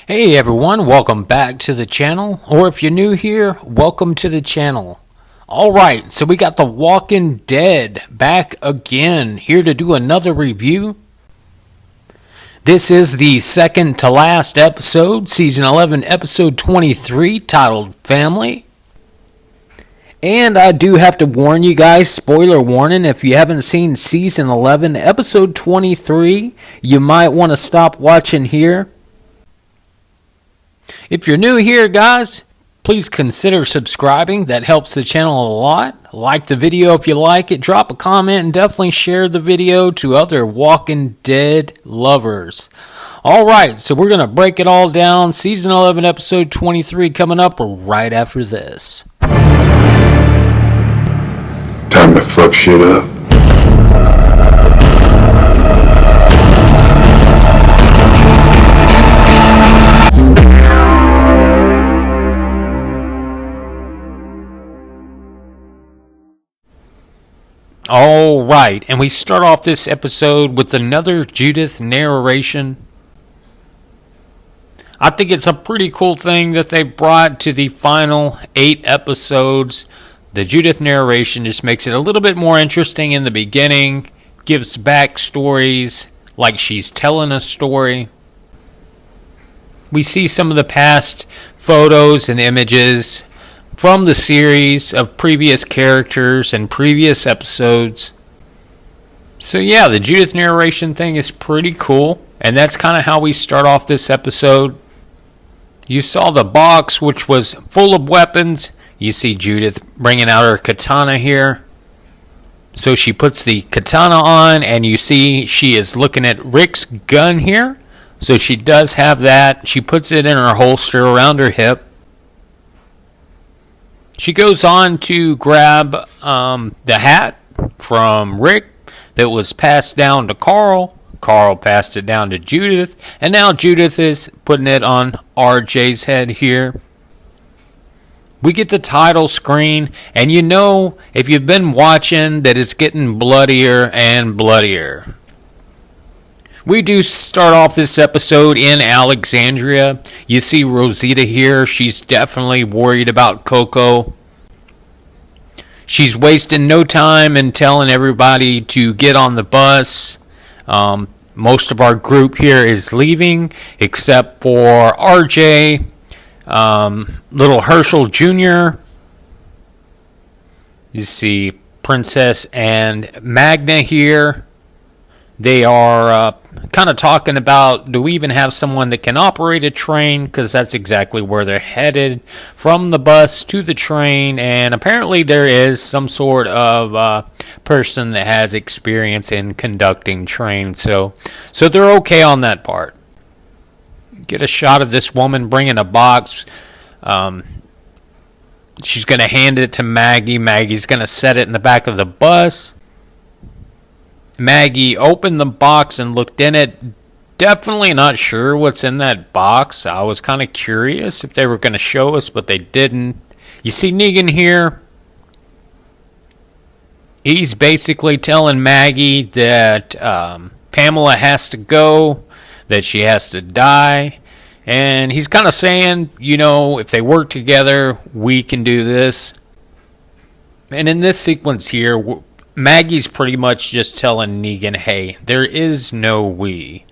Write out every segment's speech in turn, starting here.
Hey everyone, welcome back to the channel, or if you're new here, welcome to the channel. Alright, so we got The Walking Dead back again, here to do another review. This is the second to last episode, Season 11, Episode 23, titled Family. And I do have to warn you guys, spoiler warning, if you haven't seen Season 11, Episode 23, you might want to stop watching here. If you're new here, guys, please consider subscribing. That helps the channel a lot. Like the video if you like it. Drop a comment and definitely share the video to other Walking Dead lovers. Alright, so we're going to break it all down. Season 11, Episode 23 coming up right after this. Time to fuck shit up. Alright, and we start off this episode with another Judith narration. I think it's a pretty cool thing that they brought to the final 8 episodes. The Judith narration just makes it a little bit more interesting in the beginning, gives backstories like she's telling a story. We see some of the past photos and images from the series of previous characters and previous episodes. So yeah, the Judith narration thing is pretty cool. And that's kind of how we start off this episode. You saw the box, which was full of weapons. You see Judith bringing out her katana here. So she puts the katana on, and you see she is looking at Rick's gun here. So she does have that. She puts it in her holster around her hip. She goes on to grab the hat from Rick that was passed down to Carl. Carl passed it down to Judith. And now Judith is putting it on RJ's head here. We get the title screen. And you know, if you've been watching, that it's getting bloodier and bloodier. We do start off this episode in Alexandria. You see Rosita here. She's definitely worried about Coco. She's wasting no time in telling everybody to get on the bus. Most of our group here is leaving, except for RJ, little Herschel Jr. You see Princess and Magna here. They are kind of talking about, do we even have someone that can operate a train? Because that's exactly where they're headed, from the bus to the train. And apparently there is some sort of person that has experience in conducting trains. So they're okay on that part. Get a shot of this woman bringing a box. She's going to hand it to Maggie. Maggie's going to set it in the back of the bus. Maggie opened the box and looked in it. Definitely not sure what's in that box. I was kind of curious if they were going to show us, but they didn't. You see Negan here. He's basically telling Maggie that Pamela has to go, that she has to die. And he's kind of saying, you know, if they work together, we can do this. And in this sequence here, Maggie's pretty much just telling Negan, hey, there is no we.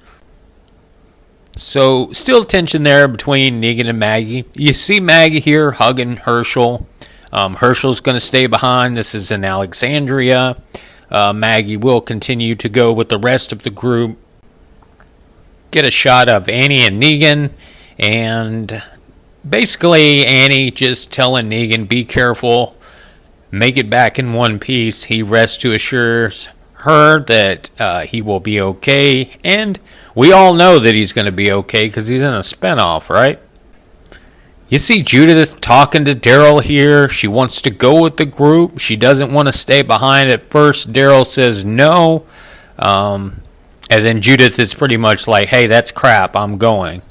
So, still tension there between Negan and Maggie. You see Maggie here hugging Herschel. Herschel's going to stay behind. This is in Alexandria. Maggie will continue to go with the rest of the group. Get a shot of Annie and Negan. And basically, Annie just telling Negan, be careful. Make it back in one piece. He rests to assure her that he will be okay. And we all know that he's going to be okay because he's in a spinoff, right? You see Judith talking to Daryl here. She wants to go with the group. She doesn't want to stay behind at first. Daryl says no. And then Judith is pretty much like, hey, that's crap. I'm going.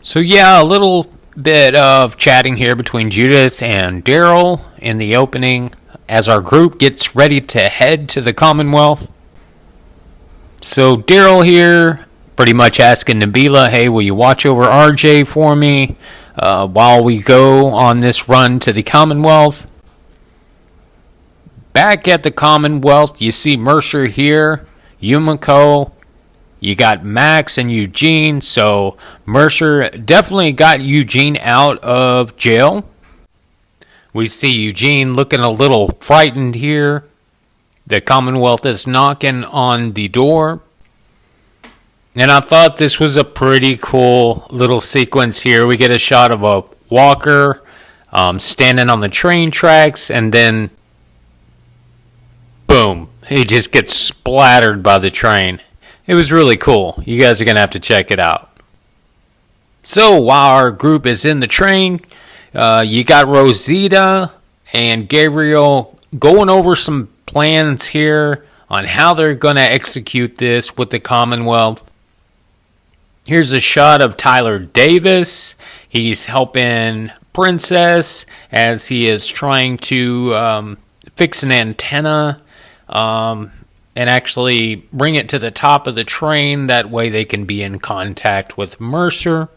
So yeah, a little bit of chatting here between Judith and Daryl in the opening as our group gets ready to head to the Commonwealth. So Daryl here pretty much asking Nabila, hey, will you watch over RJ for me while we go on this run to the Commonwealth? Back at the Commonwealth, you see Mercer here, Yumiko, you got Max and Eugene, so Mercer definitely got Eugene out of jail. We see Eugene looking a little frightened here. The Commonwealth is knocking on the door. And I thought this was a pretty cool little sequence here. We get a shot of a walker standing on the train tracks, and then boom, he just gets splattered by the train. It was really cool. You guys are going to have to check it out. So while our group is in the train, you got Rosita and Gabriel going over some plans here on how they're going to execute this with the Commonwealth. Here's a shot of Tyler Davis. He's helping Princess as he is trying to fix an antenna and actually bring it to the top of the train. That way they can be in contact with Mercer.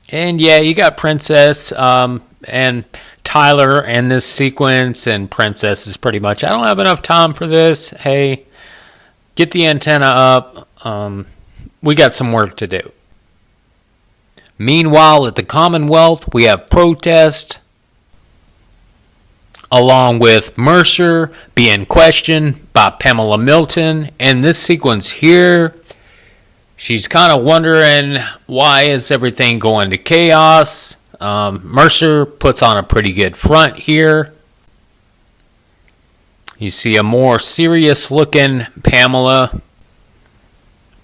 And yeah, you got Princess and Tyler in this sequence, and Princess is pretty much, I don't have enough time for this. Hey, get the antenna up. We got some work to do. Meanwhile, at the Commonwealth, we have protest, along with Mercer being questioned by Pamela Milton. And this sequence here, she's kind of wondering, why is everything going to chaos? Mercer puts on a pretty good front here. You see a more serious looking Pamela.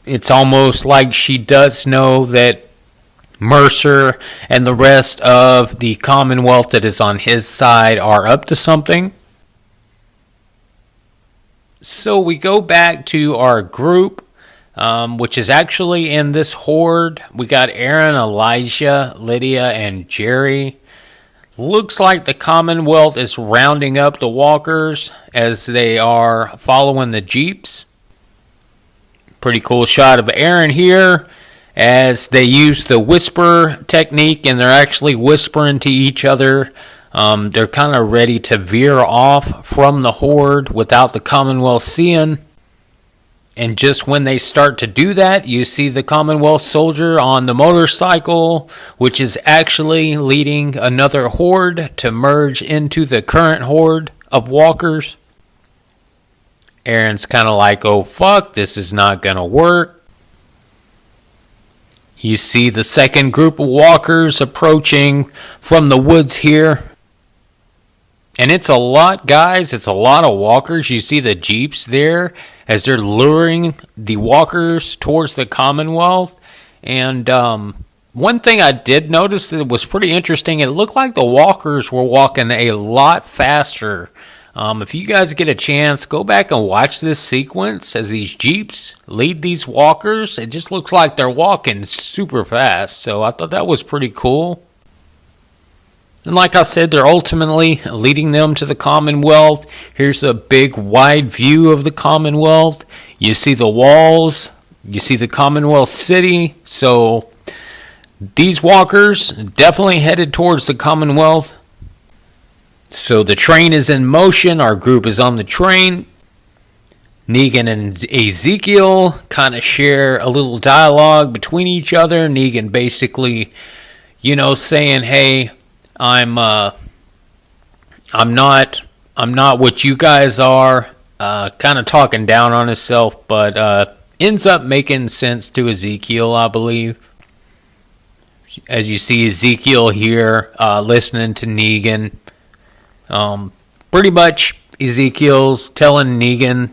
It's almost like she does know that Mercer and the rest of the Commonwealth that is on his side are up to something. So we go back to our group, which is actually in this horde. We got Aaron, Elijah, Lydia, and Jerry. Looks like the Commonwealth is rounding up the walkers as they are following the jeeps. Pretty cool shot of Aaron here as they use the whisper technique, and they're actually whispering to each other. They're kind of ready to veer off from the horde without the Commonwealth seeing. And just when they start to do that, you see the Commonwealth soldier on the motorcycle, which is actually leading another horde to merge into the current horde of walkers. Aaron's kind of like, oh fuck, this is not going to work. You see the second group of walkers approaching from the woods here. And it's a lot, guys. It's a lot of walkers. You see the jeeps there as they're luring the walkers towards the Commonwealth. And one thing I did notice that was pretty interesting, it looked like the walkers were walking a lot faster. If you guys get a chance, go back and watch this sequence as these jeeps lead these walkers. It just looks like they're walking super fast. So I thought that was pretty cool. And like I said, they're ultimately leading them to the Commonwealth. Here's a big wide view of the Commonwealth. You see the walls. You see the Commonwealth City. So these walkers definitely headed towards the Commonwealth. So the train is in motion. Our group is on the train. Negan and Ezekiel kind of share a little dialogue between each other. Negan basically, saying, hey, I'm not what you guys are. Kind of talking down on himself, but ends up making sense to Ezekiel, I believe. As you see Ezekiel here, listening to Negan. Pretty much Ezekiel's telling Negan,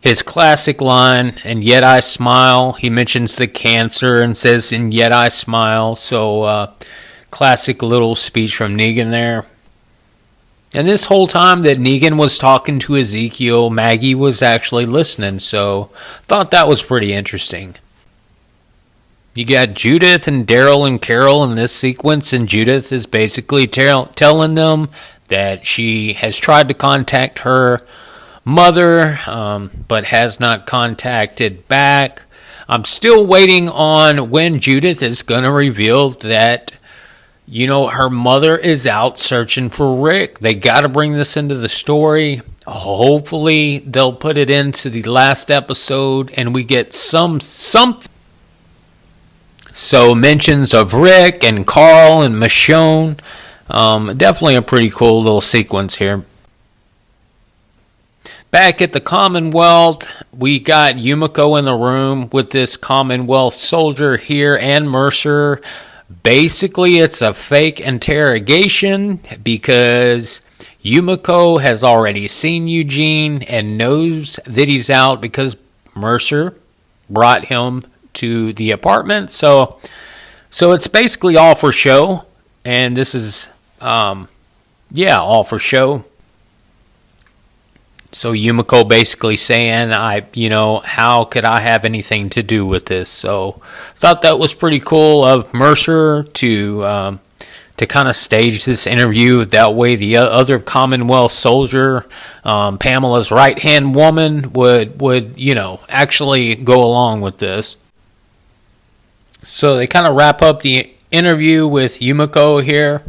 his classic line, and yet I smile. He mentions the cancer and says, and yet I smile. So, classic little speech from Negan there. And this whole time that Negan was talking to Ezekiel, Maggie was actually listening. So, thought that was pretty interesting. You got Judith and Daryl and Carol in this sequence, and Judith is basically telling them that she has tried to contact her mother, but has not contacted back. I'm still waiting on when Judith is going to reveal that, her mother is out searching for Rick. They got to bring this into the story. Hopefully, they'll put it into the last episode and we get something. So, mentions of Rick and Carl and Michonne. Definitely a pretty cool little sequence here. Back at the Commonwealth, we got Yumiko in the room with this Commonwealth soldier here and Mercer. Basically, it's a fake interrogation because Yumiko has already seen Eugene and knows that he's out because Mercer brought him to the apartment. So it's basically all for show, and this is, all for show. So Yumiko basically saying, how could I have anything to do with this? So thought that was pretty cool of Mercer to kind of stage this interview. That way the other Commonwealth soldier, Pamela's right-hand woman, would actually go along with this. So they kind of wrap up the interview with Yumiko here.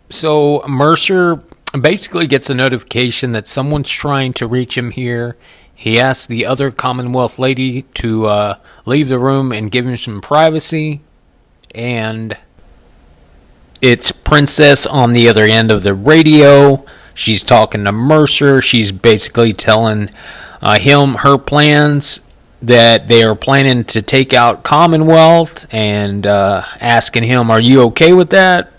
So Mercer basically gets a notification that someone's trying to reach him here. He asks the other Commonwealth lady to leave the room and give him some privacy. And it's Princess on the other end of the radio. She's talking to Mercer. She's basically telling him her plans, that they are planning to take out Commonwealth, and asking him, are you okay with that?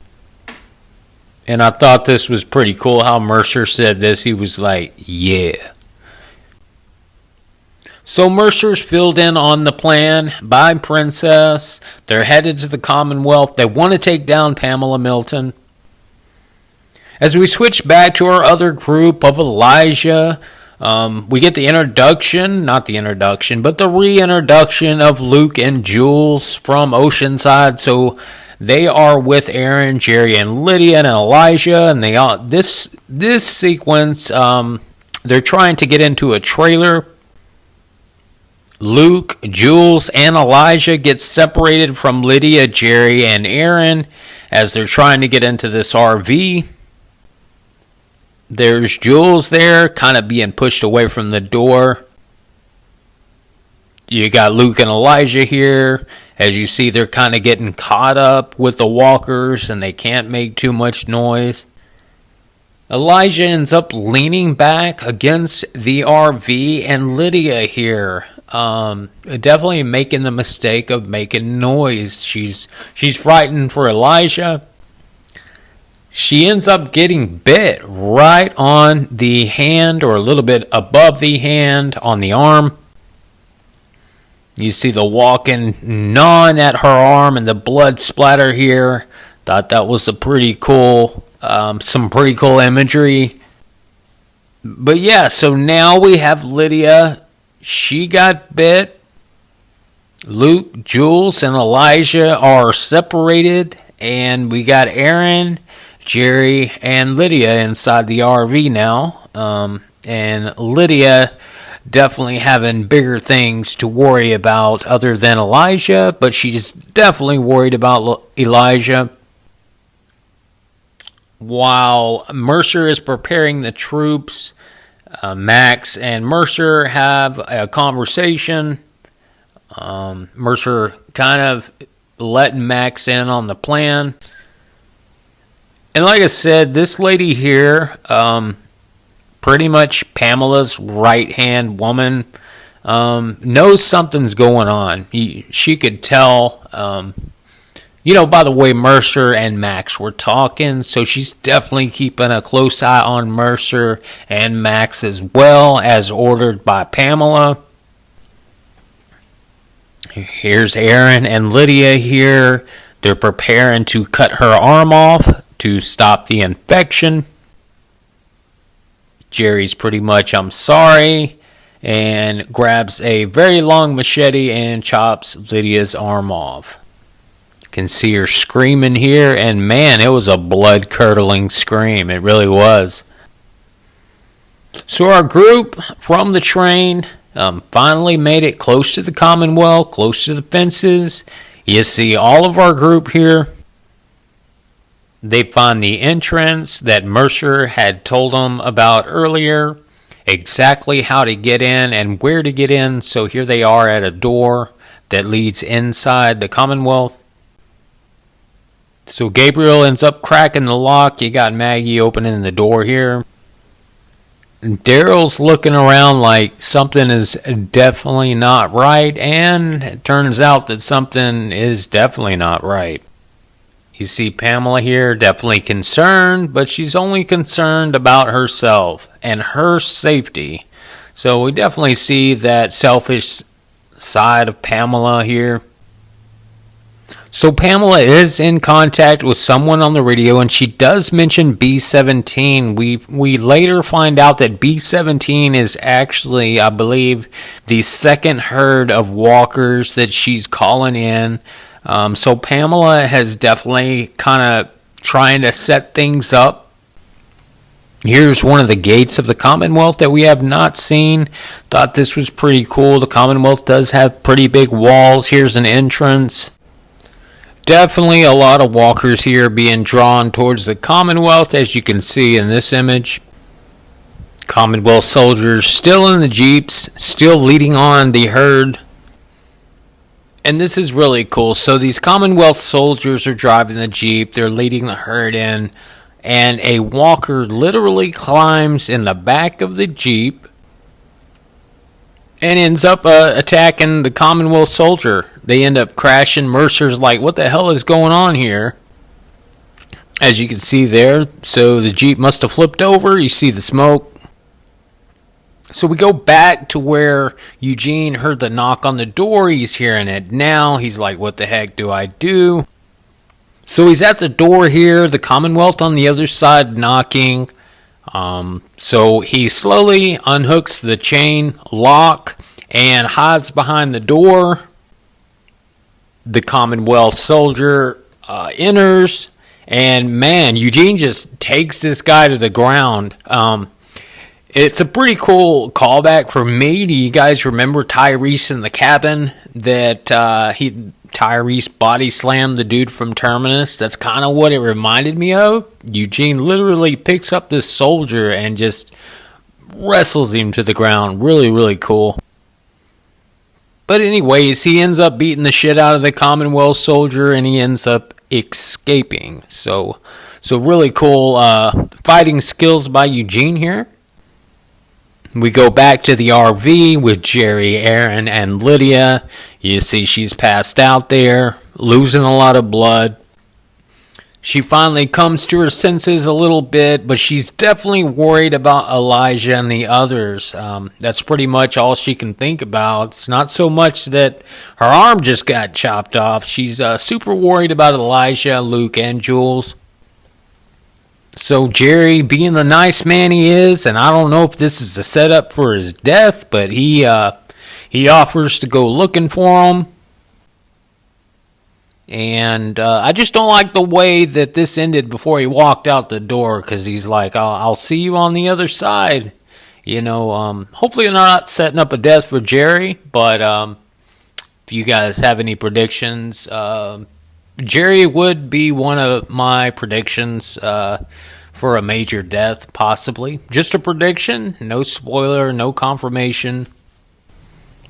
And I thought this was pretty cool how Mercer said this. He was like, yeah. So Mercer's filled in on the plan by Princess. They're headed to the Commonwealth. They want to take down Pamela Milton. As we switch back to our other group of Elijah, we get the reintroduction of Luke and Jules from Oceanside. So they are with Aaron, Jerry, and Lydia and Elijah, and they all this sequence. They're trying to get into a trailer. Luke, Jules, and Elijah get separated from Lydia, Jerry, and Aaron as they're trying to get into this RV. There's Jules there, kind of being pushed away from the door. You got Luke and Elijah here. As you see, they're kind of getting caught up with the walkers, and they can't make too much noise. Elijah ends up leaning back against the RV, and Lydia here, definitely making the mistake of making noise. She's frightened for Elijah. She ends up getting bit right on the hand, or a little bit above the hand, on the arm. You see the walking, gnawing at her arm, and the blood splatter here. Thought that was a pretty cool, some pretty cool imagery. But yeah, so now we have Lydia. She got bit. Luke, Jules, and Elijah are separated. And we got Aaron, Jerry, and Lydia inside the RV now. And Lydia definitely having bigger things to worry about other than Elijah, but she's definitely worried about Elijah. While Mercer is preparing the troops, Max and Mercer have a conversation. Mercer kind of letting Max in on the plan. And like I said, this lady here, pretty much Pamela's right-hand woman, knows something's going on. She could tell, by the way Mercer and Max were talking, so she's definitely keeping a close eye on Mercer and Max as well, as ordered by Pamela. Here's Aaron and Lydia here. They're preparing to cut her arm off to stop the infection. Jerry's pretty much, I'm sorry, and grabs a very long machete and chops Lydia's arm off. You can see her screaming here, and man, it was a blood-curdling scream. It really was. So our group from the train finally made it close to the Commonwealth, close to the fences. You see all of our group here. They find the entrance that Mercer had told them about earlier, exactly how to get in and where to get in. So here they are at a door that leads inside the Commonwealth. So Gabriel ends up cracking the lock. You got Maggie opening the door here. Daryl's looking around like something is definitely not right, and it turns out that something is definitely not right. You see Pamela here, definitely concerned, but she's only concerned about herself and her safety. So we definitely see that selfish side of Pamela here. So Pamela is in contact with someone on the radio, and she does mention B-17. We later find out that B-17 is actually, I believe, the second herd of walkers that she's calling in. So Pamela has definitely kind of trying to set things up. Here's one of the gates of the Commonwealth that we have not seen. Thought this was pretty cool. The Commonwealth does have pretty big walls. Here's an entrance. Definitely a lot of walkers here being drawn towards the Commonwealth, as you can see in this image. Commonwealth soldiers still in the jeeps, still leading on the herd. And this is really cool. So these Commonwealth soldiers are driving the jeep, they're leading the herd in, and a walker literally climbs in the back of the jeep and ends up attacking the Commonwealth soldier. They end up crashing. Mercer's like, what the hell is going on here? As you can see there, so the jeep must have flipped over. You see the smoke. So we go back to where Eugene heard the knock on the door. He's hearing it now. He's like, what the heck do I do? So he's at the door here, the Commonwealth on the other side knocking. So he slowly unhooks the chain lock and hides behind the door. The Commonwealth soldier enters, and man, Eugene just takes this guy to the ground. It's a pretty cool callback for me. Do you guys remember Tyrese in the cabin? That Tyrese body slammed the dude from Terminus. That's kind of what it reminded me of. Eugene literally picks up this soldier and just wrestles him to the ground. Really, really cool. But anyways, he ends up beating the shit out of the Commonwealth soldier, and he ends up escaping. So really cool fighting skills by Eugene here. We go back to the RV with Jerry, Aaron, and Lydia. You see she's passed out there, losing a lot of blood. She finally comes to her senses a little bit, but she's definitely worried about Elijah and the others. That's pretty much all she can think about. It's not so much that her arm just got chopped off. She's super worried about Elijah, Luke, and Jules. So Jerry, being the nice man he is, and I don't know if this is a setup for his death, but he offers to go looking for him. And I just don't like the way that this ended before he walked out the door, because he's like, I'll see you on the other side. You know, hopefully they're not setting up a death for Jerry, but if you guys have any predictions, Jerry would be one of my predictions for a major death, possibly. Just a prediction, no spoiler, no confirmation.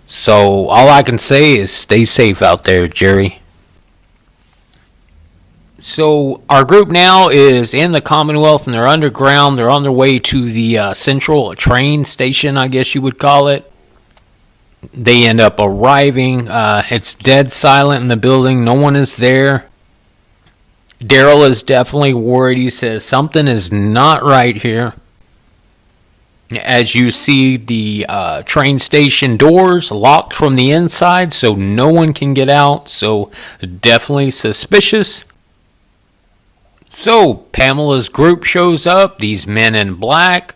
So all I can say is stay safe out there, Jerry. So our group now is in the Commonwealth, and they're underground. They're on their way to the central train station, I guess you would call it. They end up arriving. It's dead silent in the building. No one is there. Daryl is definitely worried. He says something is not right here. As you see, the train station doors locked from the inside, so no one can get out. So definitely suspicious. So Pamela's group shows up. These men in black.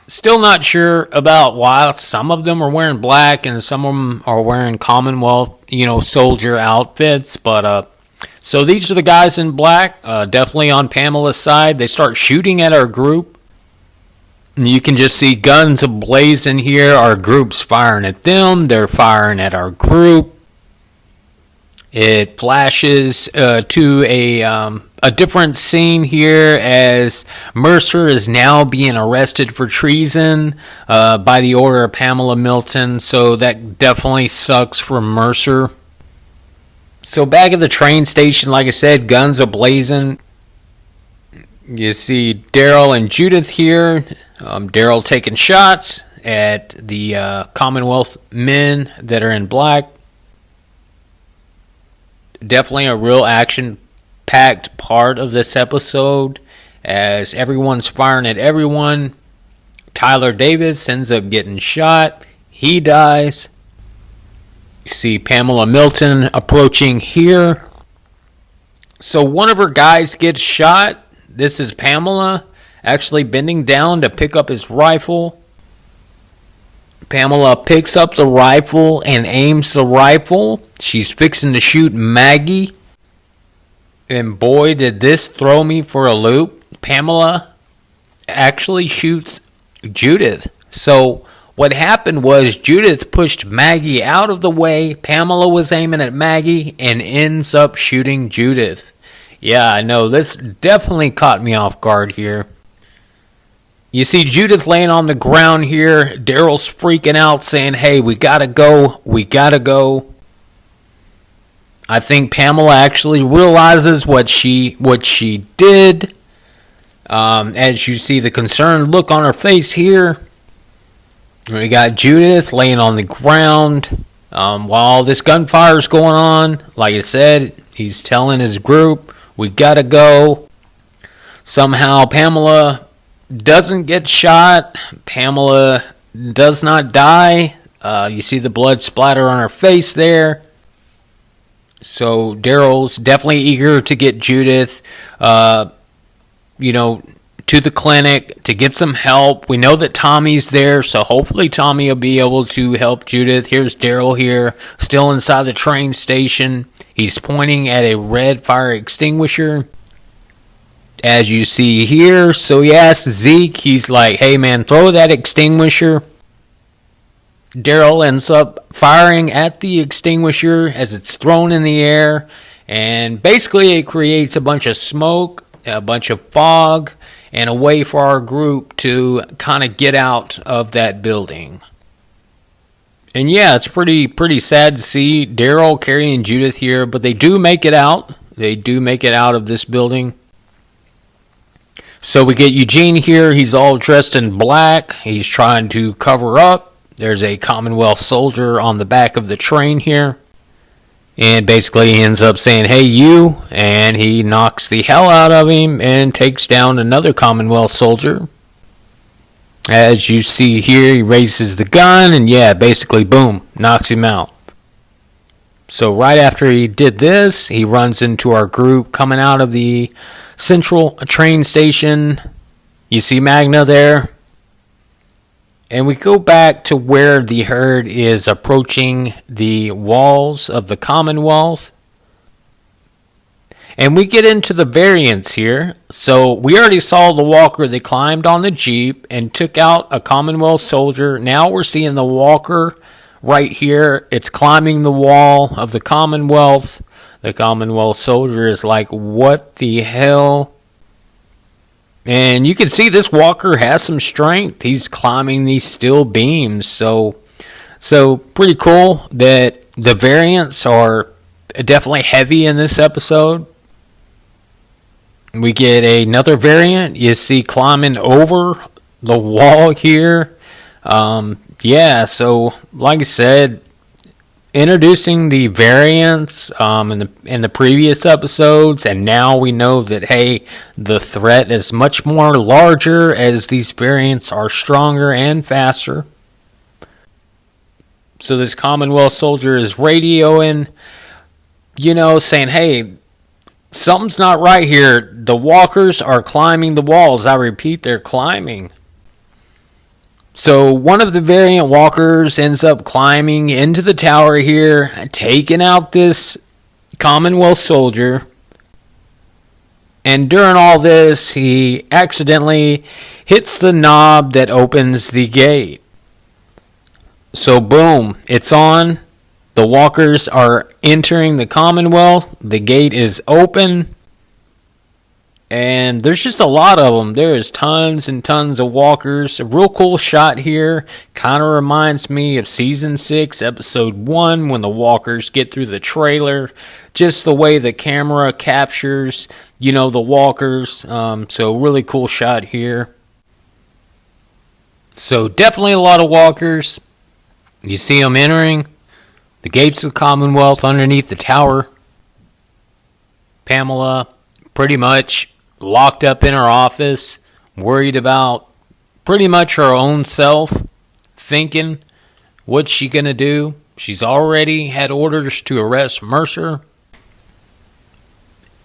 Still not sure about why some of them are wearing black and some of them are wearing Commonwealth, soldier outfits. But so these are the guys in black, definitely on Pamela's side. They start shooting at our group. You can just see guns ablazing here. Our group's firing at them. They're firing at our group. It flashes to a different scene here as Mercer is now being arrested for treason by the order of Pamela Milton. So that definitely sucks for Mercer. So back at the train station, like I said, guns ablazing. You see Daryl and Judith here. Daryl taking shots at the Commonwealth men that are in black. Definitely a real action-packed part of this episode as everyone's firing at everyone. Tyler Davis ends up getting shot. He dies. You see Pamela Milton approaching here. So one of her guys gets shot. This is Pamela actually bending down to pick up his rifle. Pamela picks up the rifle and aims the rifle. She's fixing to shoot Maggie. And boy, did this throw me for a loop. Pamela actually shoots Judith. So what happened was Judith pushed Maggie out of the way. Pamela was aiming at Maggie and ends up shooting Judith. Yeah, I know. This definitely caught me off guard here. You see Judith laying on the ground here. Daryl's freaking out saying, hey, we gotta go. We gotta go. I think Pamela actually realizes what she did. As you see the concerned look on her face here. We got Judith laying on the ground. While this gunfire is going on, like I said, he's telling his group, we gotta go. Somehow Pamela doesn't get shot. Pamela does not die. You see the blood splatter on her face there. So Daryl's definitely eager to get Judith, to the clinic to get some help. We know that Tommy's there, so hopefully Tommy will be able to help Judith. Here's Daryl here, still inside the train station. He's pointing at a red fire extinguisher, as you see here. So he asks Zeke, he's like, hey man, throw that extinguisher. Daryl ends up firing at the extinguisher as it's thrown in the air, and basically it creates a bunch of smoke, a bunch of fog, and a way for our group to kind of get out of that building. And yeah, it's pretty sad to see Daryl carrying Judith here, but they do make it out. They do make it out of this building. So we get Eugene here. He's all dressed in black. He's trying to cover up. There's a Commonwealth soldier on the back of the train here. And basically he ends up saying, hey, you. And he knocks the hell out of him and takes down another Commonwealth soldier. As you see here, he raises the gun and yeah, basically, boom, knocks him out. So right after he did this, he runs into our group coming out of the central train station. You see Magna there. And we go back to where the herd is approaching the walls of the Commonwealth. And we get into the variants here. So we already saw the walker that climbed on the Jeep and took out a Commonwealth soldier. Now we're seeing the walker right here. It's climbing the wall of the Commonwealth. The Commonwealth soldier is like, what the hell? And you can see this walker has some strength. He's climbing these steel beams. So pretty cool that the variants are definitely heavy in this episode. We get another variant. You see climbing over the wall here. So like I said, introducing the variants in the previous episodes, and now we know that, hey, the threat is much more larger as these variants are stronger and faster. So this Commonwealth soldier is radioing, saying, hey, something's not right here. The walkers are climbing the walls. I repeat, they're climbing. So one of the variant walkers ends up climbing into the tower here, taking out this Commonwealth soldier. And during all this, he accidentally hits the knob that opens the gate. So boom, it's on. The walkers are entering the Commonwealth. The gate is open. And there's just a lot of them. There's tons and tons of walkers. A real cool shot here. Kind of reminds me of Season 6, Episode 1, when the walkers get through the trailer. Just the way the camera captures, the walkers. So really cool shot here. So definitely a lot of walkers. You see them entering the gates of the Commonwealth underneath the tower. Pamela pretty much locked up in her office, worried about pretty much her own self, thinking, what's she going to do? She's already had orders to arrest Mercer.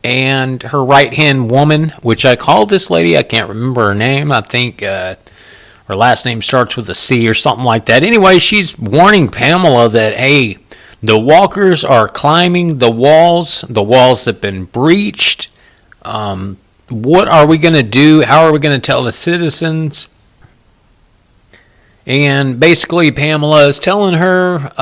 And her right-hand woman, which I call this lady, I can't remember her name. I think her last name starts with a C or something like that. Anyway, she's warning Pamela that, hey, the walkers are climbing the walls that have been breached. What are we going to do? How are we going to tell the citizens? And basically, Pamela is telling her,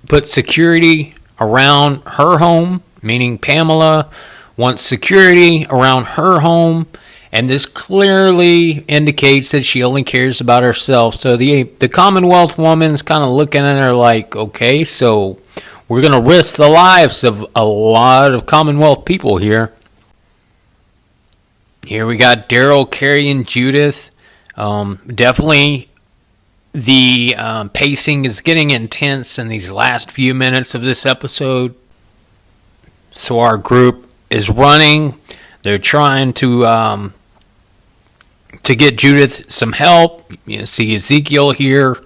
put security around her home, meaning Pamela wants security around her home, and this clearly indicates that she only cares about herself. So the Commonwealth woman's kind of looking at her like, okay, so we're going to risk the lives of a lot of Commonwealth people here. Here we got Daryl carrying Judith. Definitely the pacing is getting intense in these last few minutes of this episode. So our group is running. They're trying to get Judith some help. You see Ezekiel here.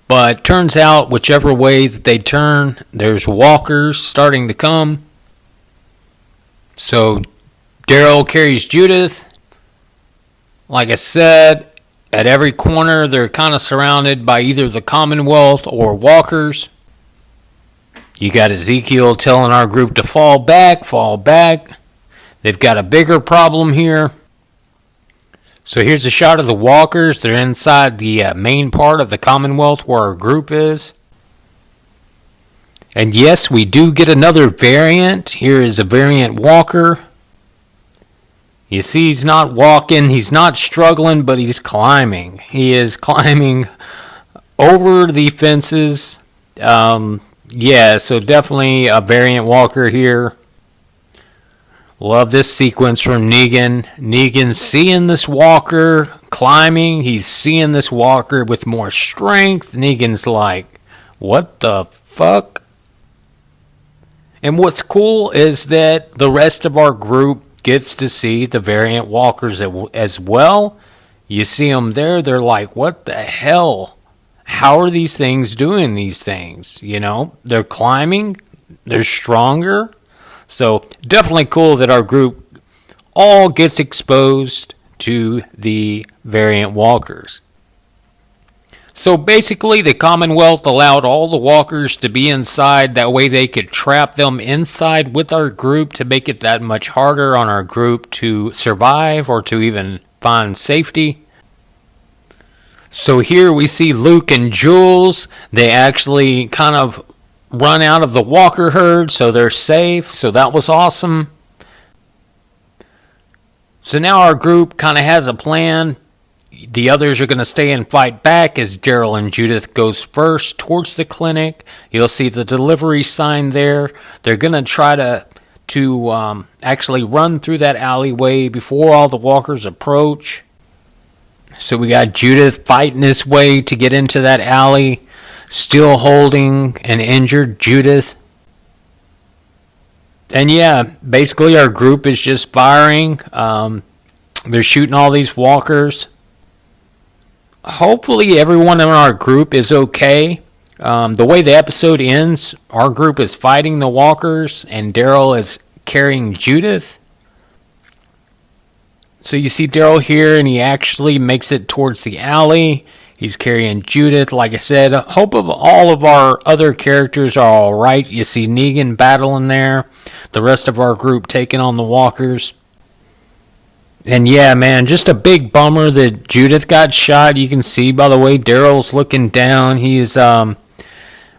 But turns out whichever way that they turn, there's walkers starting to come. So Daryl carries Judith. Like I said, at every corner they're kind of surrounded by either the Commonwealth or walkers. You got Ezekiel telling our group to fall back, fall back. They've got a bigger problem here. So here's a shot of the walkers. They're inside the main part of the Commonwealth where our group is. And yes, we do get another variant. Here is a variant walker. You see, he's not walking, he's not struggling, but he's climbing. He is climbing over the fences. So definitely a variant walker here. Love this sequence from Negan. Negan seeing this walker climbing. He's seeing this walker with more strength. Negan's like, what the fuck? And what's cool is that the rest of our group gets to see the variant walkers as well. You see them there, they're like, what the hell? How are these things doing these things? They're climbing, they're stronger. So definitely cool that our group all gets exposed to the variant walkers. So basically, the Commonwealth allowed all the walkers to be inside. That way they could trap them inside with our group to make it that much harder on our group to survive or to even find safety. So here we see Luke and Jules. They actually kind of run out of the walker herd, so they're safe. So that was awesome. So now our group kind of has a plan. The others are going to stay and fight back as Daryl and Judith goes first towards the clinic. You'll see the delivery sign there. They're going to try to actually run through that alleyway before all the walkers approach. So we got Judith fighting his way to get into that alley, still holding an injured Judith. And yeah, basically our group is just firing. They're shooting all these walkers. Hopefully everyone in our group is okay. The way the episode ends, our group is fighting the walkers and Daryl is carrying Judith. So you see Daryl here and he actually makes it towards the alley. He's carrying Judith. Like I said, I hope all of our other characters are alright. You see Negan battling there. The rest of our group taking on the walkers. And yeah, man, just a big bummer that Judith got shot. You can see by the way Daryl's looking down. He is,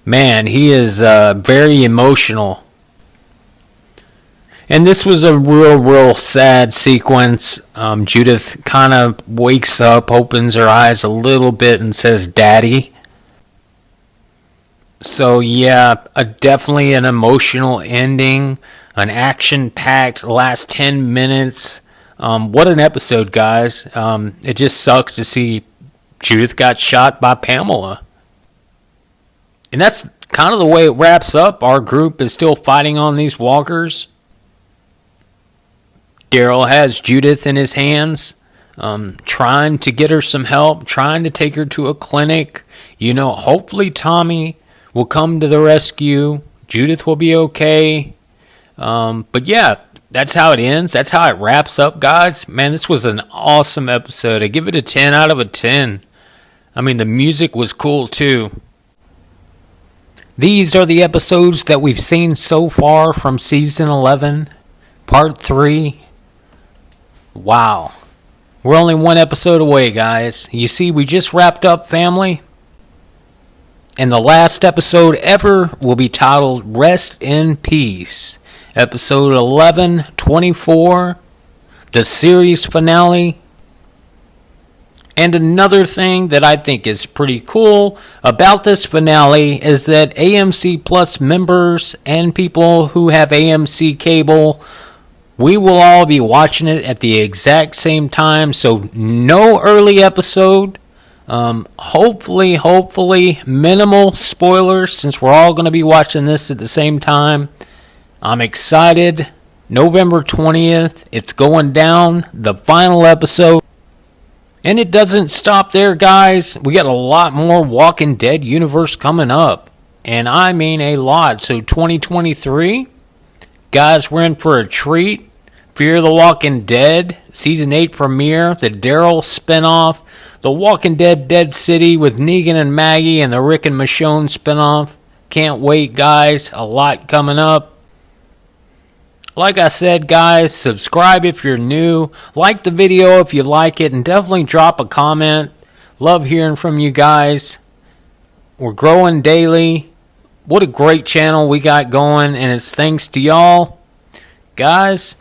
very emotional. And this was a real sad sequence. Judith kind of wakes up, opens her eyes a little bit, and says, "Daddy." So yeah, definitely an emotional ending, an action-packed last 10 minutes. What an episode, guys. It just sucks to see Judith got shot by Pamela. And that's kind of the way it wraps up. Our group is still fighting on these walkers. Daryl has Judith in his hands, trying to get her some help, trying to take her to a clinic. Hopefully Tommy will come to the rescue. Judith will be okay. But yeah, that's how it ends. That's how it wraps up, guys. Man, this was an awesome episode. I give it a 10 out of a 10. I mean, the music was cool too. These are the episodes that we've seen so far from Season 11, Part 3. Wow. We're only one episode away, guys. You see, we just wrapped up, family. And the last episode ever will be titled Rest in Peace. Episode 11/24, the series finale. And another thing that I think is pretty cool about this finale is that AMC Plus members and people who have AMC Cable, we will all be watching it at the exact same time. So no early episode. Hopefully minimal spoilers since we're all going to be watching this at the same time. I'm excited. November 20th, it's going down, the final episode. And it doesn't stop there, guys. We got a lot more Walking Dead universe coming up. And I mean a lot. So 2023, guys, we're in for a treat. Fear the Walking Dead, Season 8 premiere, the Daryl Spinoff, the Walking Dead Dead City with Negan and Maggie, and the Rick and Michonne spinoff. Can't wait, guys. A lot coming up. Like I said, guys, subscribe if you're new. Like the video if you like it, and definitely drop a comment. Love hearing from you guys. We're growing daily. What a great channel we got going, and it's thanks to y'all. Guys,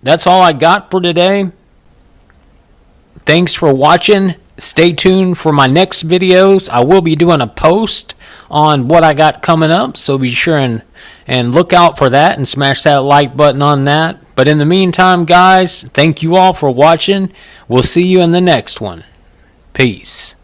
that's all I got for today. Thanks for watching. Stay tuned for my next videos. I will be doing a post on what I got coming up, so be sure and look out for that and smash that like button on that. But in the meantime, guys, thank you all for watching. We'll see you in the next one. Peace.